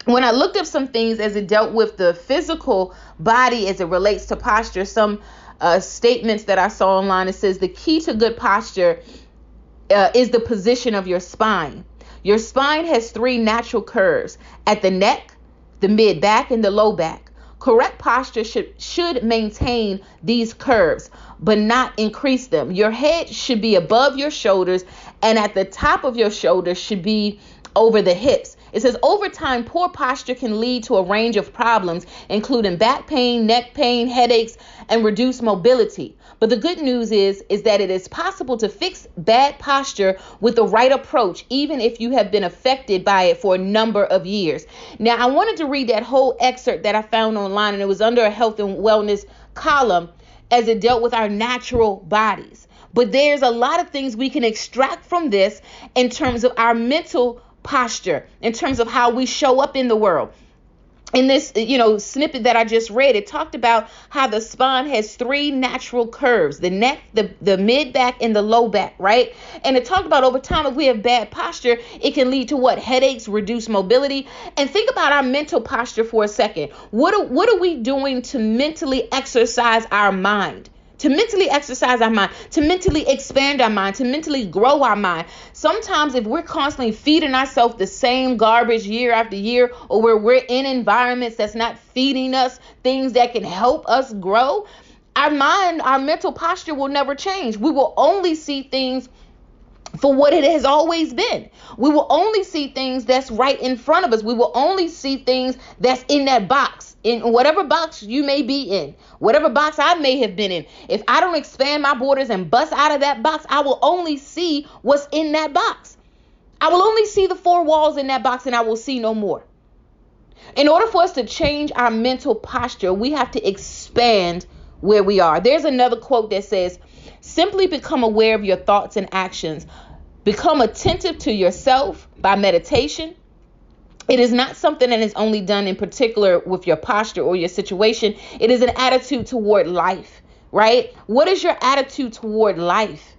when I looked up some things as it dealt with the physical body as it relates to posture, some statements that I saw online, it says the key to good posture is the position of your spine. Your spine has three natural curves at the neck, the mid back, and the low back. Correct posture should maintain these curves, but not increase them. Your head should be above your shoulders, and at the top of your shoulders should be over the hips. It says over time, poor posture can lead to a range of problems, including back pain, neck pain, headaches, and reduced mobility. But the good news is that it is possible to fix bad posture with the right approach, even if you have been affected by it for a number of years. Now, I wanted to read that whole excerpt that I found online, and it was under a health and wellness column as it dealt with our natural bodies. But there's a lot of things we can extract from this in terms of our mental posture, in terms of how we show up in the world. In this, snippet that I just read, it talked about how the spine has three natural curves: the neck, the mid back, and the low back, right? And it talked about over time, if we have bad posture, it can lead to what? Headaches, reduced mobility. And think about our mental posture for a second. What are we doing to mentally exercise our mind? To mentally exercise our mind, to mentally expand our mind, to mentally grow our mind. Sometimes if we're constantly feeding ourselves the same garbage year after year, or where we're in environments that's not feeding us things that can help us grow, our mind, our mental posture will never change. We will only see things for what it has always been. We will only see things that's right in front of us. We will only see things that's in that box, in whatever box you may be in, whatever box I may have been in. If I don't expand my borders and bust out of that box, I will only see what's in that box. I will only see the four walls in that box, and I will see no more. In order for us to change our mental posture, we have to expand where we are. There's another quote that says, simply become aware of your thoughts and actions. Become attentive to yourself by meditation. It is not something that is only done in particular with your posture or your situation. It is an attitude toward life, right? What is your attitude toward life?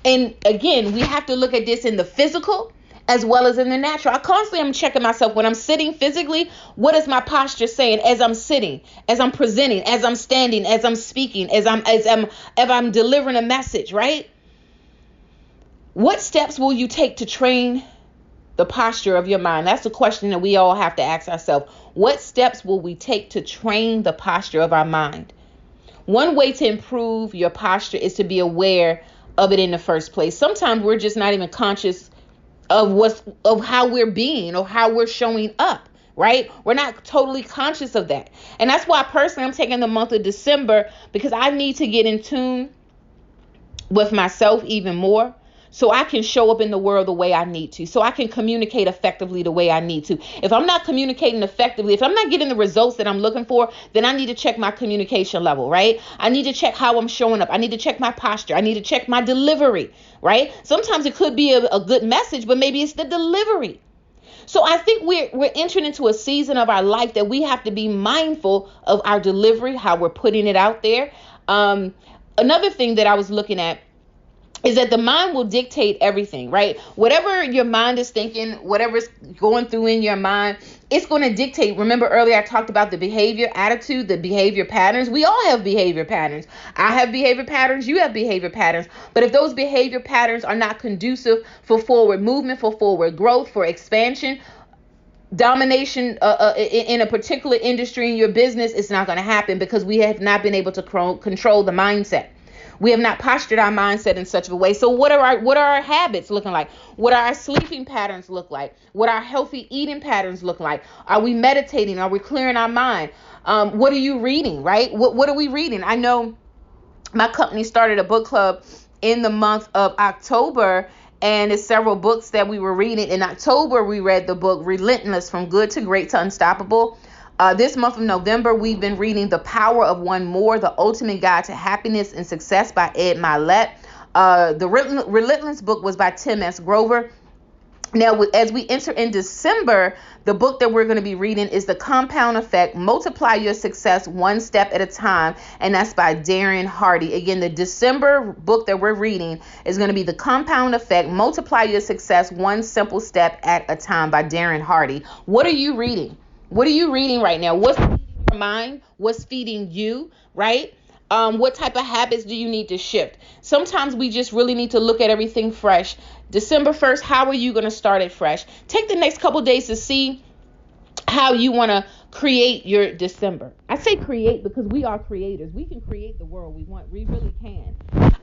And again, we have to look at this in the physical as well as in the natural. I constantly am checking myself when I'm sitting physically. What is my posture saying as I'm sitting, as I'm presenting, as I'm standing, as I'm speaking, as I'm delivering a message, right? What steps will you take to train the posture of your mind? That's the question that we all have to ask ourselves. What steps will we take to train the posture of our mind? One way to improve your posture is to be aware of it in the first place. Sometimes we're just not even conscious of how we're being or how we're showing up, right? We're not totally conscious of that. And that's why personally I'm taking the month of December, because I need to get in tune with myself even more, so I can show up in the world the way I need to, so I can communicate effectively the way I need to. If I'm not communicating effectively, if I'm not getting the results that I'm looking for, then I need to check my communication level, right? I need to check how I'm showing up. I need to check my posture. I need to check my delivery, right? Sometimes it could be a good message, but maybe it's the delivery. So I think we're entering into a season of our life that we have to be mindful of our delivery, how we're putting it out there. Another thing that I was looking at is that the mind will dictate everything, right? Whatever your mind is thinking, whatever's going through in your mind, it's going to dictate. Remember earlier I talked about the behavior, attitude, the behavior patterns. We all have behavior patterns. I have behavior patterns. You have behavior patterns. But if those behavior patterns are not conducive for forward movement, for forward growth, for expansion, domination in a particular industry in your business, it's not going to happen, because we have not been able to control the mindset. We have not postured our mindset in such a way. So what are our habits looking like? What are our sleeping patterns look like? What are our healthy eating patterns look like? Are we meditating? Are we clearing our mind? What are you reading, right? What are we reading? I know my company started a book club in the month of October, and it's several books that we were reading. In October, we read the book Relentless, From Good to Great to Unstoppable. This month of November, we've been reading The Power of One More, The Ultimate Guide to Happiness and Success by Ed Milet. The Relentless book was by Tim S. Grover. Now, as we enter in December, the book that we're going to be reading is The Compound Effect, Multiply Your Success One Step at a Time, and that's by Darren Hardy. Again, the December book that we're reading is going to be The Compound Effect, Multiply Your Success One Simple Step at a Time by Darren Hardy. What are you reading? What are you reading right now? What's feeding your mind? What's feeding you, right? What type of habits do you need to shift? Sometimes we just really need to look at everything fresh. December 1st, how are you going to start it fresh? Take the next couple days to see how you want to create your December. I say create because we are creators. We can create the world we want. We really can.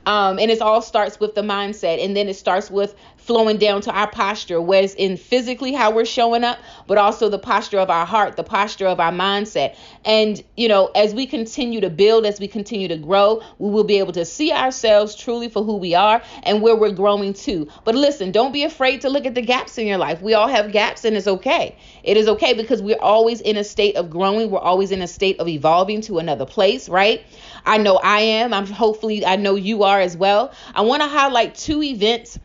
And it all starts with the mindset, and then it starts with flowing down to our posture, whereas in physically how we're showing up, but also the posture of our heart, the posture of our mindset. And, as we continue to build, as we continue to grow, we will be able to see ourselves truly for who we are and where we're growing to. But listen, don't be afraid to look at the gaps in your life. We all have gaps, and it's okay. It is okay because we're always in a state of growing. We're always in a state of evolving to another place, right? I know I am. I know you are as well. I want to highlight 2 events.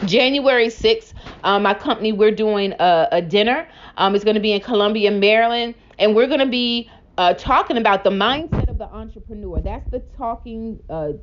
January 6th, my company, we're doing a dinner. It's going to be in Columbia, Maryland, and we're going to be talking about the mindset of the entrepreneur. That's the talking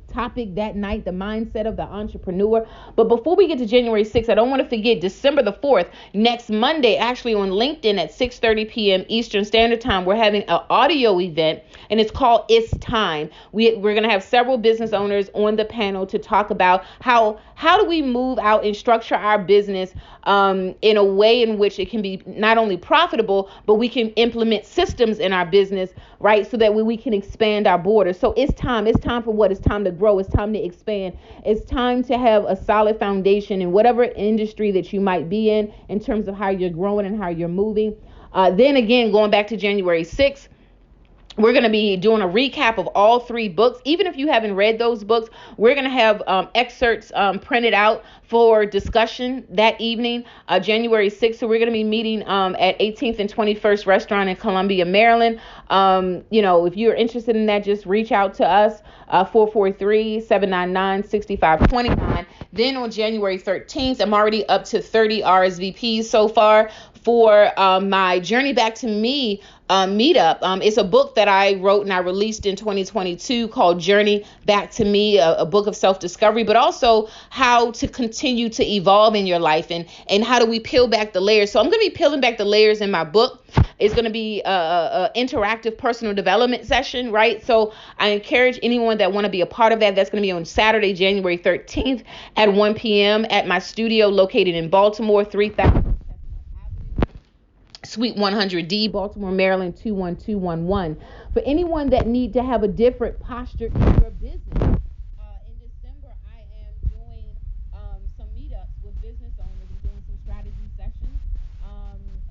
topic that night, the mindset of the entrepreneur. But before we get to January 6th, I don't want to forget December the 4th, next Monday, actually on LinkedIn at 6:30 p.m. Eastern Standard Time, we're having an audio event, and it's called It's Time. We're going to have several business owners on the panel to talk about how do we move out and structure our business in a way in which it can be not only profitable, but we can implement systems in our business, right? So that we can expand our borders. So it's time. It's time for what? It's time to grow. It's time to expand. It's time to have a solid foundation in whatever industry that you might be in terms of how you're growing and how you're moving. Then again, going back to January 6th, we're going to be doing a recap of all 3 books. Even if you haven't read those books, we're going to have excerpts printed out for discussion that evening, January 6th. So we're going to be meeting at 18th and 21st Restaurant in Columbia, Maryland. If you're interested in that, just reach out to us, 443-799-6529. Then on January 13th, I'm already up to 30 RSVPs so far for my Journey Back to Me meetup. It's a book that I wrote and I released in 2022 called Journey Back to Me, a book of self-discovery, but also how to continue to evolve in your life and how do we peel back the layers. So I'm going to be peeling back the layers in my book. It's going to be a interactive personal development session, right? So I encourage anyone that want to be a part of that. That's going to be on Saturday, January 13th at 1 p.m. at my studio located in Baltimore, 3000 Suite 100D, Baltimore, Maryland, 21211. For anyone that need to have a different posture in your business, in December, I am doing some meetups with business owners and doing some strategy sessions.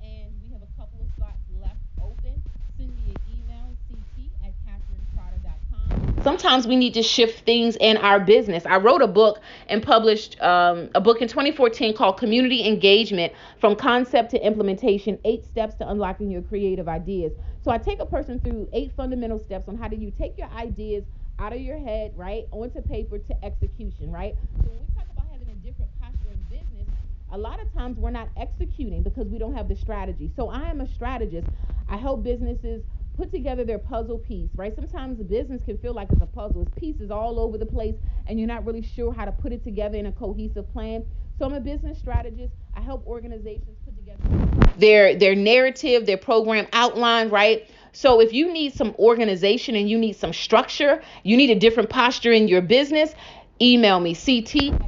And we have a couple of slots left open. Send me an email, ct@trotter.com. Sometimes we need to shift things in our business. I wrote a book and published a book in 2014 called Community Engagement from Concept to Implementation, 8 Steps to Unlocking Your Creative Ideas. So I take a person through 8 fundamental steps on how do you take your ideas out of your head, right, onto paper to execution, right? So when we talk about having a different posture in business, a lot of times we're not executing because we don't have the strategy. So I am a strategist. I help businesses put together their puzzle piece, right? Sometimes a business can feel like it's a puzzle. It's pieces all over the place and you're not really sure how to put it together in a cohesive plan. So I'm a business strategist. I help organizations put together their narrative, their program outline, right? So if you need some organization and you need some structure, you need a different posture in your business, email me, ct@trotter.com.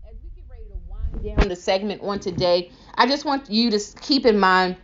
As we get ready to wind down the segment on today, I just want you to keep in mind,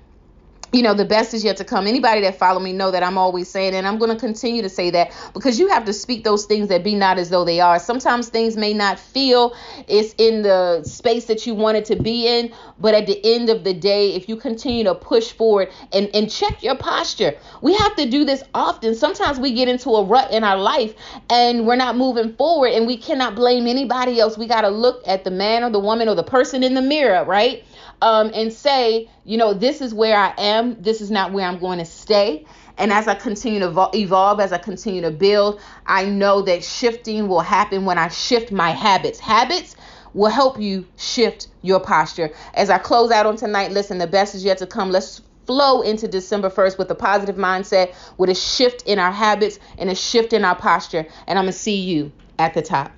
the best is yet to come. Anybody that follow me know that I'm always saying, and I'm going to continue to say that, because you have to speak those things that be not as though they are. Sometimes things may not feel it's in the space that you want it to be in, but at the end of the day, if you continue to push forward and check your posture, we have to do this often. Sometimes we get into a rut in our life and we're not moving forward, and we cannot blame anybody else. We got to look at the man or the woman or the person in the mirror, right? And say, this is where I am. This is not where I'm going to stay. And as I continue to evolve, as I continue to build, I know that shifting will happen when I shift my habits. Habits will help you shift your posture. As I close out on tonight, listen, the best is yet to come. Let's flow into December 1st with a positive mindset, with a shift in our habits and a shift in our posture. And I'm going to see you at the top.